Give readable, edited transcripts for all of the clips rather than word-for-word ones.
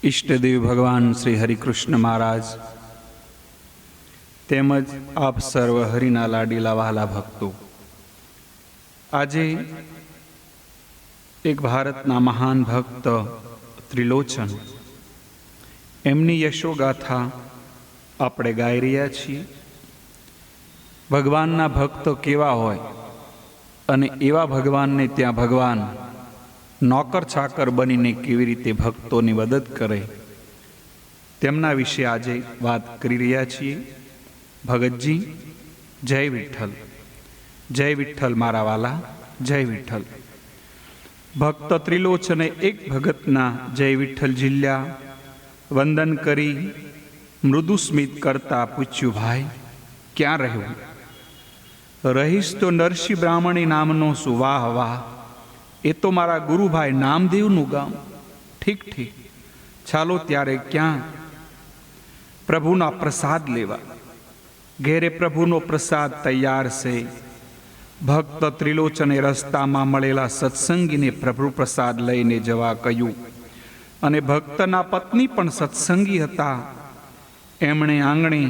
ઈષ્ટદેવ ભગવાન શ્રી હરિકૃષ્ણ મહારાજ તેમજ આપ સર્વ હરિના લાડીલા વહાલા ભક્તો, આજે એક ભારતના મહાન ભક્ત ત્રિલોચન, એમની યશોગાથા આપણે ગાઈ રહ્યા છીએ. ભગવાનના ભક્તો કેવા હોય અને એવા ભગવાનને ત્યાં ભગવાન નોકર ચાકર બનીને કેવી રીતે ભક્તોની મદદ કરે, તેમના વિશે આજે વાત કરી રહ્યા છીએ. ભગતજી, જય વિઠ્ઠલ, જય વિઠ્ઠલ મારા વાલા, જય વિઠ્ઠલ. ભક્ત ત્રિલોચને એક ભગતના જય વિઠ્ઠલ ઝીલ્યા, વંદન કરી મૃદુ સ્મિત કરતા પૂછ્યું, ભાઈ ક્યાં રહ્યું? રહીશ તો નરસિંહ બ્રાહ્મણી નામનો શું? વાહ વાહ, એ તો મારા ગુરુભાઈ નામદેવનું ગામ. ઠીક ઠીક, ચાલો ત્યારે ક્યાં? પ્રભુના પ્રસાદ લેવા. ઘેરે પ્રભુનો પ્રસાદ તૈયાર છે. ભક્ત ત્રિલોચને રસ્તામાં મળેલા સત્સંગીને પ્રભુ પ્રસાદ લઈને જવા કહ્યું, અને ભક્તના પત્ની પણ સત્સંગી હતા. એમણે આંગણે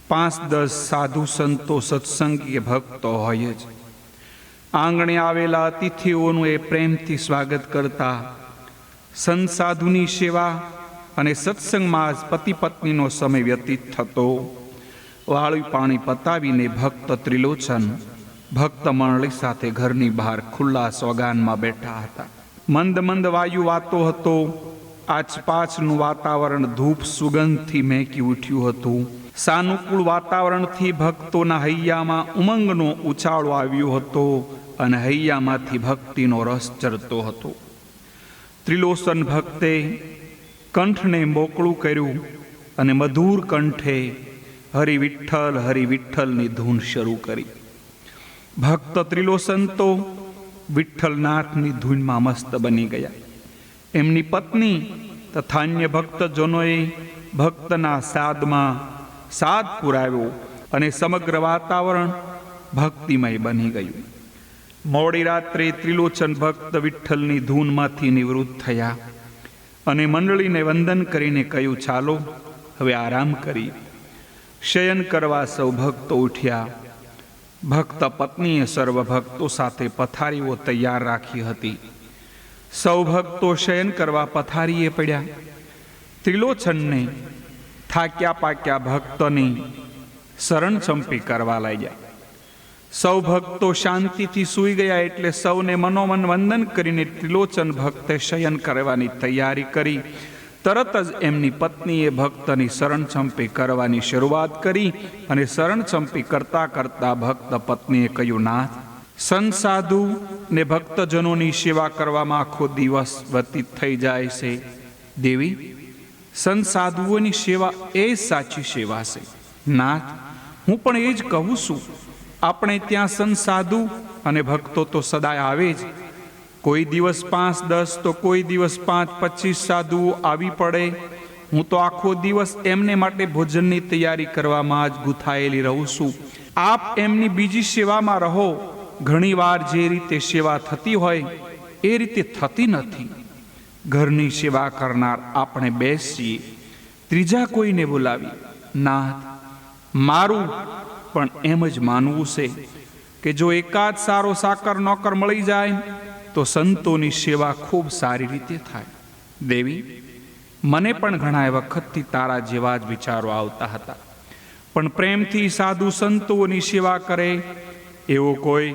5-10 સાધુ સંતો સત્સંગી ભક્તો હોય જ. આંગણે આવેલા અતિથિઓનું એ પ્રેમથી સ્વાગત કરતા. સંત સાધુની સેવા અને સત્સંગમાં જ પતિ પત્નીનો સમય વ્યતીત થતો. વાળું પાણી પતાવીને ભક્ત ત્રિલોચન ભક્ત મંડળી સાથે ઘરની બહાર ખુલ્લા સોગાનમાં બેઠા હતા. મંદ મંદ વાયુ વાતો હતો. આસપાસનું વાતાવરણ ધૂપ સુગંધથી મહેકી ઉઠ્યું હતું. સાનુકૂળ વાતાવરણથી ભક્તોના હૈયામાં ઉમંગનો ઉછાળો આવ્યો હતો અને હૈયામાંથી ભક્તિનો રસ ચરતો હતો. ત્રિલોચન ભક્તે કંઠને મોકળું કર્યું અને મધુર કંઠે હરિ વિઠ્ઠલની ધૂન શરૂ કરી. ભક્ત ત્રિલોચન તો વિઠ્ઠલનાથની ધૂનમાં મસ્ત બની ગયા. એમની પત્ની તથા અન્ય ભક્તજનોએ ભક્તના સાદમાં સાદ પુરાવ્યો અને સમગ્ર વાતાવરણ ભક્તિમય બની ગયું. મોડી રાત્રે ત્રિલોચન ભક્ત વિઠ્ઠલની ધૂનમાંથી નિવૃત્ત થયા અને મંડળીને વંદન કરીને કહ્યું, ચાલો હવે આરામ કરી. શયન કરવા સૌ ભક્તો ઉઠ્યા. ભક્ત પત્નીએ સર્વ ભક્તો સાથે પથારીઓ તૈયાર રાખી હતી. સૌ ભક્તો શયન કરવા પથારીએ પડ્યા. ત્રિલોચનને થાક્યા પાક્યા ભક્તોની શરણ ચંપી કરવા લાગ્યા. સૌ ભક્તો શાંતિથી સૂઈ ગયા એટલે સૌને મનોમન વંદન કરીને ત્રિલોચન ભક્તે શયન કરવાની તૈયારી કરી. તરત જ એમની પત્નીએ ભક્તની શરણ ચંપી કરવાની શરૂઆત કરી અને શરણ ચંપી કરતા કરતા ભક્ત પત્નીએ કહ્યું, નાથ, સંત સાધુ ને ભક્તજનોની સેવા કરવામાં આખો દિવસ વ્યતીત થઈ જાય છે. દેવી, સંત સાધુઓની સેવા એ જ સાચી સેવા છે. નાથ, હું પણ એ જ કહું છું. આપણે ત્યાં સંત સાધુ અને ભક્તો તો સદાય આવે જ. કોઈ દિવસ 5-10 તો કોઈ દિવસ 5-25 સાધુઓ આવી પડે. હું તો આખો દિવસ એમને માટે ભોજનની તૈયારી કરવામાં જ ગૂંથાયેલી રહું છું. આપ એમની બીજી સેવામાં રહો. ઘણીવાર જે રીતે સેવા થતી હોય એ રીતે થતી નથી. ઘરની સેવા કરનાર આપણે બેસીએ, ત્રીજા કોઈને બોલાવી. નાથ, મારું પણ એમ જ માનવું છે કે જો એકાદ સારો સાકર નોકર મળી જાય તો સંતોની સેવા ખૂબ સારી રીતે થાય. દેવી, મને પણ ઘણા વખતથી તારા જેવા જ વિચારો આવતા હતા, પણ પ્રેમથી સાધુ સંતોની સેવા કરે એવો કોઈ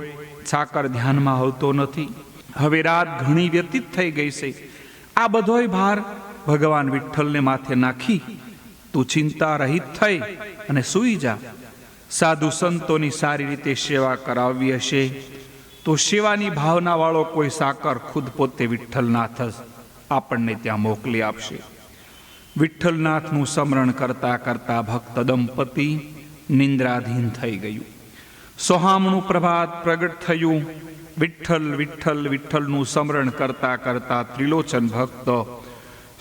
સાકર ધ્યાનમાં આવતો નથી. હવે રાત ઘણી વ્યતીત થઈ ગઈ છે. આ બધોય ભાર ભગવાન વિઠ્ઠલને માથે નાખી તું ચિંતા રહિત થઈ અને સૂઈ જા. સાધુ સંતોની સારી રીતે સેવા કરાવવી હશે તો સેવાની ભાવના વાળો કોઈ સાકર ખુદ પોતે વિઠ્ઠલનાથ જ આપણને ત્યાં મોકલી આપશે. વિઠ્ઠલનાથનું સ્મરણ કરતા કરતા ભક્ત દંપતી નિંદ્રાધીન થઈ ગયું. સોહામનું પ્રભાત પ્રગટ થયું. વિઠ્ઠલનું સ્મરણ કરતા કરતા ત્રિલોચન ભક્ત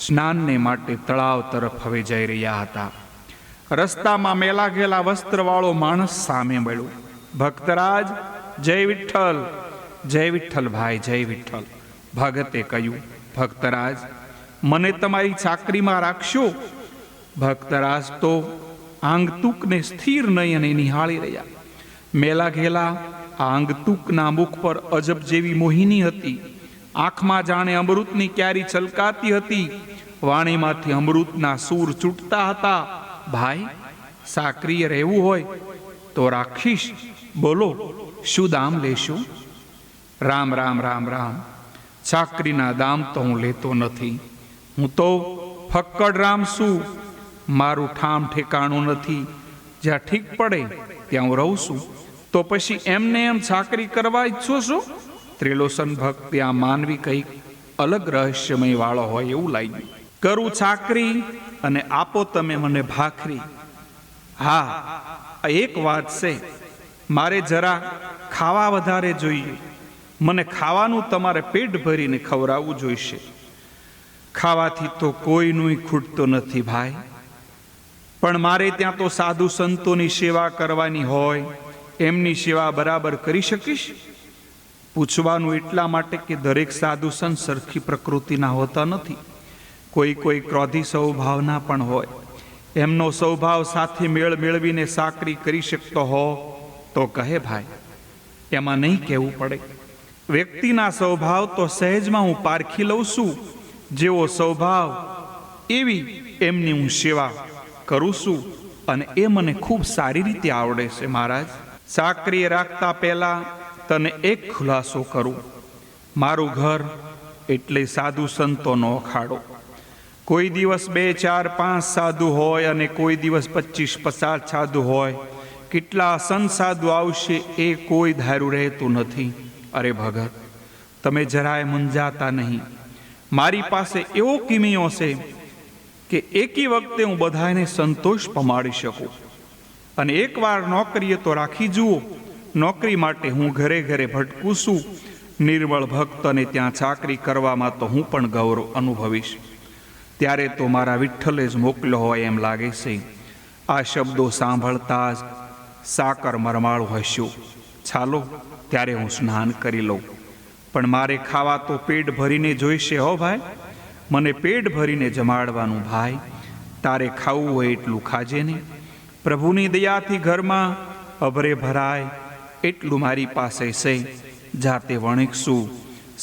સ્નાનને માટે તળાવ તરફ હવે જઈ રહ્યા હતા. રસ્તામાં મેલા ગયેલા વસ્ત્રવાળો માણસ સામે મળ્યો. ભક્તરાજ, જય વિઠ્ઠલ ભાઈ, જય વિઠ્ઠલ. ભગતે કહ્યું, ભક્તરાજ, મને તમારી ચાકરીમાં રાખશો? ભક્તરાજ તો આંગતુકને સ્થિર નહીં અને નિહાળી રહ્યા. મેલા ઘેલા આ આંગતુકના મુખ પર અજબ જેવી મોહિની હતી. આંખમાં જાણે અમૃતની ક્યારી છલકાતી હતી. વાણીમાંથી અમૃતના સૂર છૂટતા હતા. ભાઈ, સાકરીએ રહેવું હોય તો રાખીશ. બોલો, શું દામ લેશો? રામ રામ રામ રામ. ચાકરીના દામ તો હું લેતો નથી. હું તો ફક્કડ રામ છું. મારું ઠામ ઠેકાણું નથી. જ્યાં ઠીક પડે ત્યાં હું રહું છું. તો પછી એમને એમ ચાકરી કરવા ઈચ્છો છો? ત્રિલોચન ભક્ત આ માનવી કંઈક અલગ રહસ્યમય વાળો હોય એવું લાગ્યું. કરું ચાકરી અને આપો તમે મને ભાખરી. હા, એક વાત છે, મારે જરા ખાવા વધારે જોઈએ. મને ખાવાનું તમારે પેટ ભરીને ખવડાવવું જોઈશે. ખાવાથી તો કોઈનું ખૂટતો નથી ભાઈ, પણ મારે ત્યાં તો સાધુ સંતોની સેવા કરવાની હોય. એમની સેવા બરાબર કરી શકીશ? પૂછવાનું એટલા માટે કે દરેક સાધુ સંત સરખી પ્રકૃતિના હોતા નથી. કોઈ ક્રોધી સ્વભાવના પણ હોય. એમનો સ્વભાવ સાથે મેળ મેળવીને સાકરી કરી શકતો હો તો કહે ભાઈ, એમાં નહીં કહેવું પડે. વ્યક્તિના સ્વભાવ તો સહેજમાં હું પારખી લઉં છું. જેવો સ્વભાવ એવી એમની હું સેવા કરું છું અને એ મને ખૂબ સારી રીતે આવડે છે. મહારાજ, સાકરીએ રાખતા પહેલા તને એક ખુલાસો કરું. મારું ઘર એટલે સાધુ સંતોનો અખાડો. કોઈ દિવસ 2, 4, 5 સાધુ હોય અને કોઈ દિવસ 25, 50 સાધુ હોય. કેટલા સંત સાધુ આવશે એ કોઈ ધાર્યું રહેતું નથી. અરે ભગત, તમે જરાય મૂંઝાતા નહીં. મારી પાસે એવો કિમિયો છે કે એકી વખતે હું બધાને સંતોષ પમાડી શકું. અને એકવાર નોકરીએ તો રાખી જુઓ. નોકરી માટે હું ઘરે ઘરે ભટકું છું. નિર્મળ ભક્તને ત્યાં ચાકરી કરવામાં તો હું પણ ગૌરવ અનુભવીશ. ત્યારે તો મારા વિઠ્ઠલે જ મોકલ્યો હોય એમ લાગે છે. આ શબ્દો સાંભળતા જ સાકર મરમાળું હસ્યું. ચાલો ત્યારે હું સ્નાન કરી લઉં. પણ મારે ખાવા તો પેટ ભરીને જોઈશે હો ભાઈ. મને પેટ ભરીને જમાડવાનું ભાઈ. તારે ખાવું હોય એટલું ખાજે ને. પ્રભુની દયાથી ઘરમાં અભરે ભરાય એટલું મારી પાસે છે. જાતે વણીકશું.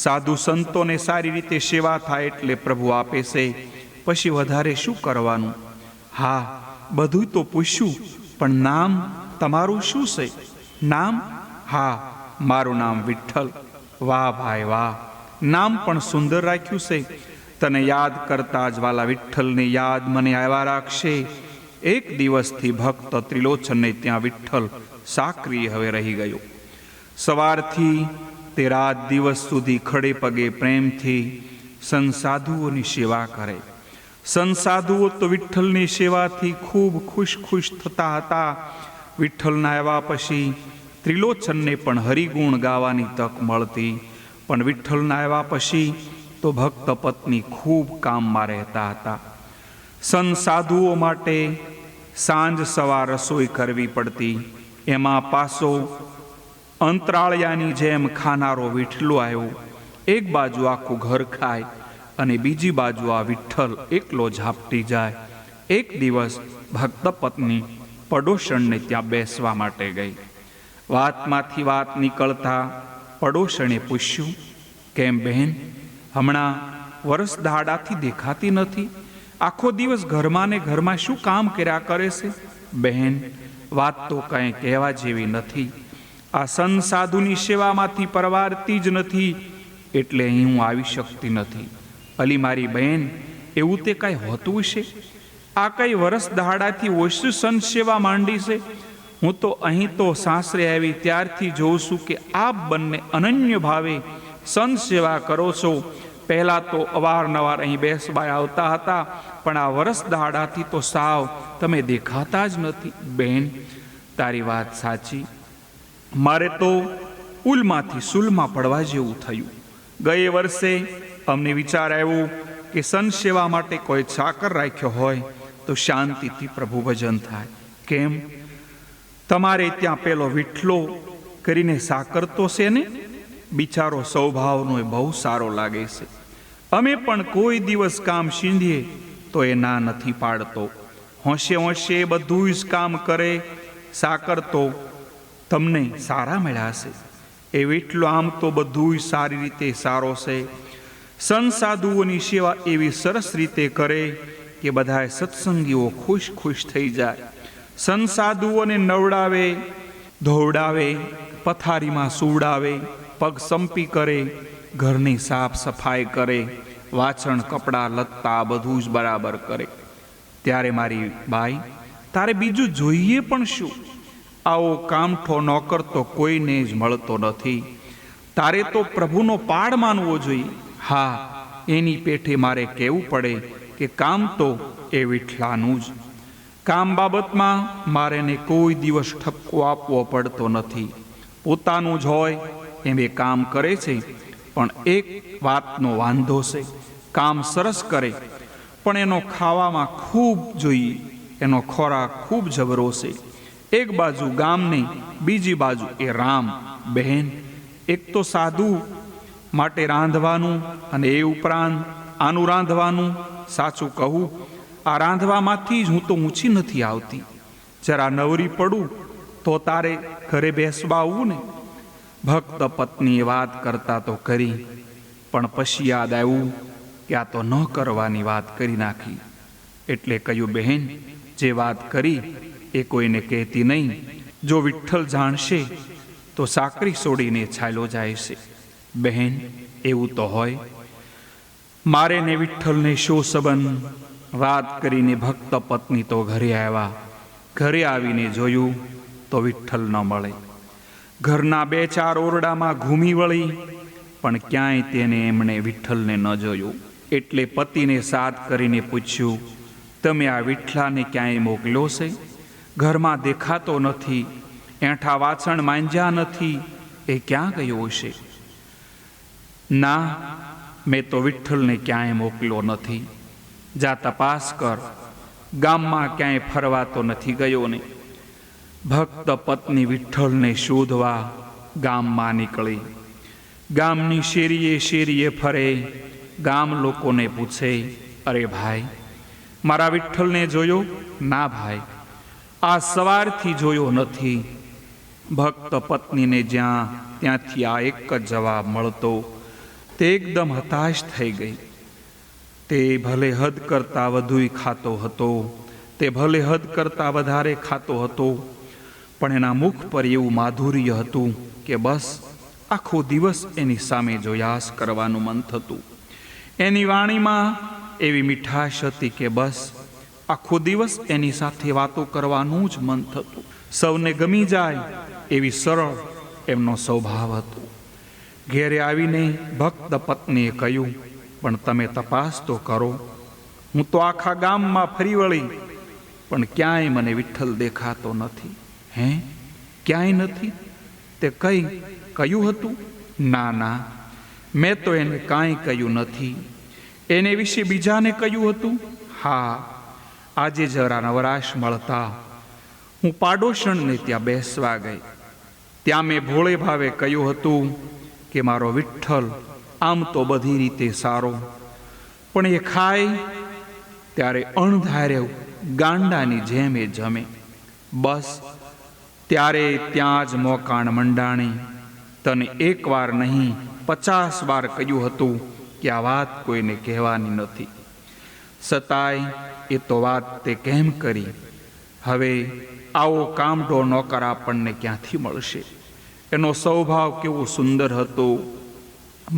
સાધુ સંતોને સારી રીતે સેવા થાય એટલે પ્રભુ આપે છે. પછી વધારે શું કરવાનું? હા, બધું તો પૂછ્યું, પણ નામ તમારું શું છે? નામ? હા, મારું નામ વિઠ્ઠલ. વાહ ભાઈ વાહ, નામ પણ સુંદર રાખ્યું છે. તને યાદ કરતા જ વાલા વિઠ્ઠલને યાદ મને આવ્યા રાખશે. એક દિવસથી ભક્ત ત્રિલોચનને ત્યાં વિઠ્ઠલ સાકરીએ હવે રહી ગયો. સવારથી તે રાત દિવસ સુધી ખડે પગે પ્રેમથી સંસાધુઓની સેવા કરે. સંસાધુઓ તો વિઠ્ઠલની સેવાથી ખૂબ ખુશ થતા હતા. વિઠ્ઠલના આવ્યા પછી ત્રિલોચનને પણ હરિગુણ ગાવાની તક મળતી. પણ વિઠ્ઠલના આવ્યા પછી તો ભક્ત પત્ની ખૂબ કામમાં રહેતા હતા. સંસાધુઓ માટે સાંજ સવાર રસોઈ કરવી પડતી. એમાં પાસો અંતરાળિયાની જેમ ખાનારો વિઠ્ઠલો આવ્યો. એક બાજુ આખું ઘર ખાય અને બીજી બાજુ આ વિઠ્ઠલ એકલો ઝાપટી જાય. એક દિવસ ભક્ત પત્ની પડોશણને ત્યાં બેસવા માટે ગઈ. વાતમાંથી વાત નીકળતા પડોશણે પૂછ્યું, કેમ બહેન, હમણાં વરસ દાડાથી દેખાતી નથી? આખો દિવસ ઘરમાં ને ઘરમાં શું કામ કર્યા કરે છે? બહેન, વાત તો કંઈ કહેવા જેવી નથી. આ સંસાધુની સેવામાંથી પરવારતી જ નથી એટલે અહીં હું આવી શકતી નથી. અલી મારી બહેન, એવું તે કાંઈ હોતું છે? આ કઈ વરસ દહાડાથી ઓછું સંત સેવા માંડી છે? હું તો અહીં તો સાસરે આવી ત્યારથી જોઉં છું કે આપ બંને અનન્ય ભાવે સંત સેવા કરો છો. પહેલાં તો અવારનવાર અહીં બેસવા આવતા હતા, પણ આ વરસ દહાડાથી તો સાવ તમે દેખાતા જ નથી. બહેન, તારી વાત સાચી. મારે તો ઉલમાંથી સુલમાં પડવા જેવું થયું. ગયે વર્ષે અમને વિચાર આવ્યો કે સંત સેવા માટે કોઈ ચાકર રાખ્યો હોય તો શાંતિથી પ્રભુ ભજન થાય. કેમ? તમારે ત્યાં પેલો વિઠ્ઠલો કરીને સાકર તો છે ને? બિચારો સ્વભાવનો બહુ સારો લાગે છે. અમે પણ કોઈ દિવસ કામ શીંધીએ તો એ ના નથી પાડતો. હોંશે હોંશે બધું જ કામ કરે. સાકર તો તમને સારા મળ્યા છે. એ વિઠ્ઠલો આમ તો બધું સારી રીતે સારો છે. સંત સાધુઓની સેવા એવી સરસ રીતે કરે કે બધાએ સત્સંગીઓ ખુશ ખુશ થઈ જાય. સંત સાધુઓને નવડાવે, ધોવડાવે, પથારીમાં સુવડાવે, પગ સંપી કરે, ઘરની સાફ સફાઈ કરે, વાસણ કપડાં લત્તા બધું જ બરાબર કરે. ત્યારે મારી બાઈ, તારે બીજું જોઈએ પણ શું? આવો કામઠો નોકર તો કોઈને જ મળતો નથી. તારે તો પ્રભુનો પાડ માનવો જોઈએ. હા, એની પેઠે મારે કહેવું પડે કે કામ તો એ વિઠ્ઠલાનું જ. કામ બાબતમાં મારે ને કોઈ દિવસ ઠપકો આપવો પડતો નથી. પોતાનું જ હોય એમ એ કામ કરે છે. પણ એક વાતનો વાંધો છે, કામ સરસ કરે પણ એનો ખાવામાં ખૂબ જોઈએ. એનો ખોરાક ખૂબ જબરો છે. એક બાજુ ગામને, બીજી બાજુ એ રામ. બહેન, એક તો સાધુ માટે રાંધવાનું અને એ ઉપરાંત આનું રાંધવાનું. સાચું કહું, આ રાંધવામાંથી જ હું તો ઊંચી નથી આવતી. જરા નવરી પડું તો તારે ઘરે બેસવા આવવું ને. ભક્ત પત્નીએ વાત કરતા તો કરી, પણ પછી યાદ આવ્યું કે આ તો ન કરવાની વાત કરી નાખી. એટલે કહ્યું, બહેન, જે વાત કરી એ કોઈને કહેતી નહીં. જો વિઠ્ઠલ જાણશે તો સાકરી છોડીને છાયલો જાય છે. બહેન, એવું તો હોય. મારે ને વિઠ્ઠલને શો સંબંધ? વાત કરીને ભક્ત પત્ની તો ઘરે આવ્યા. ઘરે આવીને જોયું તો વિઠ્ઠલ ન મળે. ઘરના 2-4 ઓરડામાં ઘૂમી વળી, પણ ક્યાંય તેને એમણે વિઠ્ઠલને ન જોયું. એટલે પતિને સાથ કરીને પૂછ્યું, તમે આ વિઠ્ઠલાને ક્યાંય મોકલ્યો છે? ઘરમાં દેખાતો નથી. એઠા વાસણ માંજ્યા નથી. એ ક્યાં ગયો હશે? ના, મેં તો વિઠ્ઠલને ક્યાંય મોકલ્યો નથી. જા તપાસ કર. ગામમાં ક્યાંય ફરવા તો નથી ગયો ને? ભક્ત પત્ની વિઠ્ઠલને શોધવા ગામમાં નીકળી. ગામની શેરીએ શેરીએ ફરે. ગામ લોકોને પૂછે, અરે ભાઈ, મારા વિઠ્ઠલને જોયો? ના ભાઈ, આ સવારથી જોયો નથી. ભક્ત પત્નીને જ્યાં ત્યાંથી આ એક જ જવાબ મળતો. તે એકદમ હતાશ થઈ ગઈ. તે ભલે હદ કરતાં વધુય ખાતો હતો, તે ભલે હદ કરતાં વધારે ખાતો હતો, પણ એના મુખ પર એવું માધુર્ય હતું કે બસ આખો દિવસ એની સામે જોયાસ કરવાનું મન થતું. એની વાણીમાં એવી મીઠાશ હતી કે બસ આખો દિવસ એની સાથે વાતો કરવાનું જ મન થતું. સૌને ગમી જાય એવી સરળ એમનો સ્વભાવ હતો. ઘેરે આવીને ભક્ત પત્નીએ કહ્યું, પણ તમે તપાસ તો કરો. હું તો આખા ગામમાં ફરી વળી, પણ ક્યાંય મને વિઠ્ઠલ દેખાતો નથી. હે, ક્યાંય નથી? તે કહ્યું હતું? ના ના, મેં તો એને કાંઈ કહ્યું નથી. એને વિશે બીજાને કહ્યું હતું? હા, આજે જરા નવરાશ મળતા હું પાડોશણને ત્યાં બેસવા ગઈ. ત્યાં મેં ભોળે ભાવે કહ્યું હતું કે મારો વિઠ્ઠલ આમ તો બધી રીતે સારો, પણ એ ખાય ત્યારે અણધાર્યો ગાંડાની જેમ એ જમે. બસ ત્યારે ત્યાં જ મોકાણ મંડાણી. તને 1 વાર નહીં 50 વાર કહ્યું હતું કે આ વાત કોઈને કહેવાની નથી. છતાંય એ તો વાત તે કેમ કરી? હવે આવો કામઢો નોકર આપણને ક્યાંથી મળશે? એનો સ્વભાવ કેવો સુંદર હતો.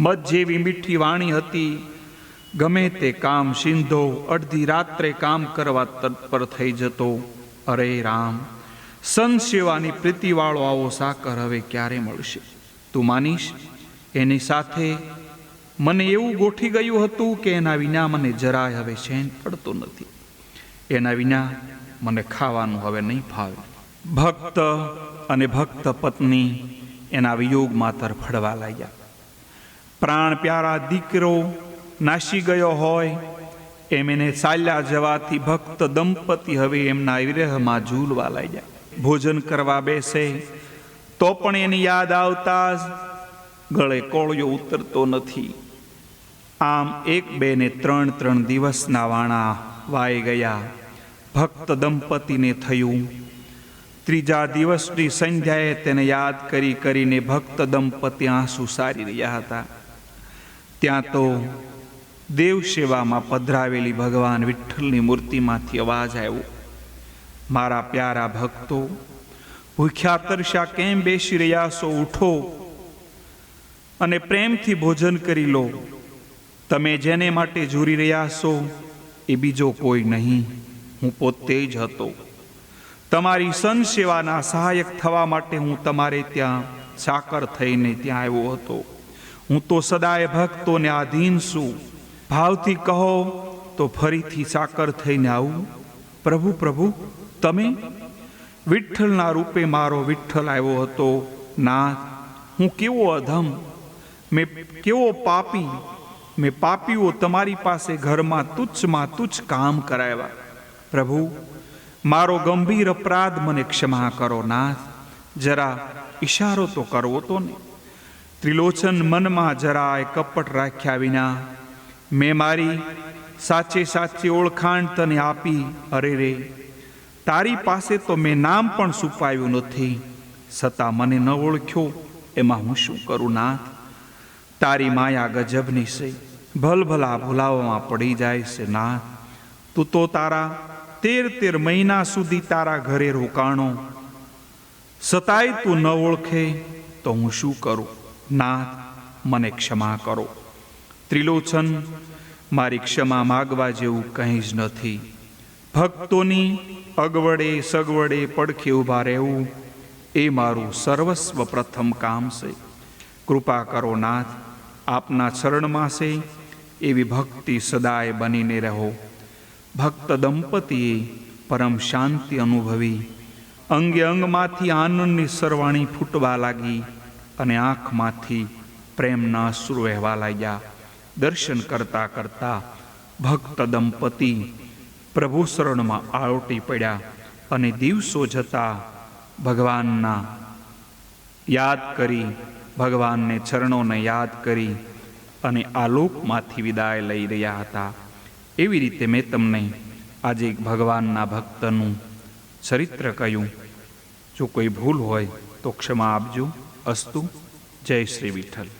મધ જેવી મીઠી વાણી હતી. ગમે તે કામ સિંધો અડધી રાત્રે કામ કરવા તત્પર થઈ જતો. અરે રામ, સંત સેવાની પ્રીતિવાળો આવો સાકર હવે ક્યારે મળશે? તું માનીશ, એની સાથે મને એવું ગોઠી ગયું હતું કે એના વિના મને જરાય હવે ચેન પડતો નથી. એના વિના મને ખાવાનું હવે નહીં ફાવે. ભક્ત અને ભક્ત પત્ની એના વિયોગમાં તરફડવા લાગ્યા. પ્રાણ પ્યારા દીકરો નાસી ગયો હોય એમ એને ચાલ્યા જવાથી ભક્ત દંપતી હવે એમના વિરહમાં ઝૂલવા લાગ્યા. ભોજન કરવા બેસે તો પણ એની યાદ આવતા જ ગળે કોળિયો ઉતરતો નથી. આમ 1, 2 ને 3 દિવસના વાણા વાઈ ગયા. ભક્ત દંપતીને થયું. ત્રીજા દિવસની સંધ્યાએ તેને યાદ કરીને ભક્ત દંપતી આંસુ સારી રહ્યા હતા. ત્યાં તો દેવ સેવામાં પધરાવેલી ભગવાન વિઠ્ઠલની મૂર્તિમાંથી અવાજ આવ્યો, મારા પ્યારા ભક્તો, ભૂખ્યા તરસ્યા કેમ બેસી રહ્યા છો? ઉઠો અને પ્રેમથી ભોજન કરી લો. તમે જેને માટે ઝૂરી રહ્યા છો એ બીજો કોઈ નહીં, હું પોતે જ હતો. તમારી સંસેવાના સહાયક થવા માટે હું તમારે ત્યાં ચાકર થઈને ત્યાં આવ્યો હતો. હું તો સદાય ભક્તોને આધીન છું. ભાવથી કહો તો ફરીથી ચાકર થઈને આવું. પ્રભુ પ્રભુ, તમે? વિઠ્ઠલના રૂપે મારો વિઠ્ઠલ આવ્યો હતો. નાથ, હું કેવો અધમ, મેં કેવો પાપી, મેં પાપીઓ તમારી પાસે ઘરમાં તુચ્છમાં તુચ્છ કામ કરાવ્યા. પ્રભુ, મારો ગંભીર અપરાધ મને ક્ષમા કરો. નાથ, જરા ઈશારો તો કરવો તો ને. ત્રિલોચન મનમાં જરાય કપટ રાખ્યા વિના મેં મારી સાચે સાચી ઓળખાણ તને આપી. અરે રે, તારી પાસે તો મેં નામ પણ છુપાવ્યું નથી, છતાં મને ન ઓળખ્યો, એમાં હું શું કરું? નાથ, તારી માયા ગજબની છે, ભલભલા ભૂલાવામાં પડી જાય છે. નાથ, તું તો તારા 13 મહિના સુધી તારા ઘરે રોકાણો, છતાંય તું ન ઓળખે તો હું શું કરું? નાથ, મને ક્ષમા કરો. ત્રિલોચન, મારી ક્ષમા માગવા જેવું કંઈ જ નથી. ભક્તોની અગવડે સગવડે પડખે ઊભા રહેવું એ મારું સર્વસ્વ પ્રથમ કામ છે. કૃપા કરો નાથ, આપના ચરણમાં છે એવી ભક્તિ સદાય બનીને રહો. ભક્ત દંપતીએ પરમ શાંતિ અનુભવી. અંગે અંગમાંથી આનંદની સરવાણી ફૂટવા લાગી અને આંખમાંથી પ્રેમના અશ્રુ વહેવા લાગ્યા. દર્શન કરતા કરતા ભક્ત દંપતી પ્રભુ શરણમાં આળોટી પડ્યા અને દિવસો જતા ભગવાનના યાદ કરી, ભગવાનને ચરણોને યાદ કરી અને આ લોકમાંથી વિદાય લઈ રહ્યા હતા. એવી રીતે મેં તમને આજે એક ભગવાનના ભક્તનું ચરિત્ર કહ્યું. જો કોઈ ભૂલ હોય તો ક્ષમા આપજો. અસ્તુ. જય શ્રી વિઠ્ઠલ.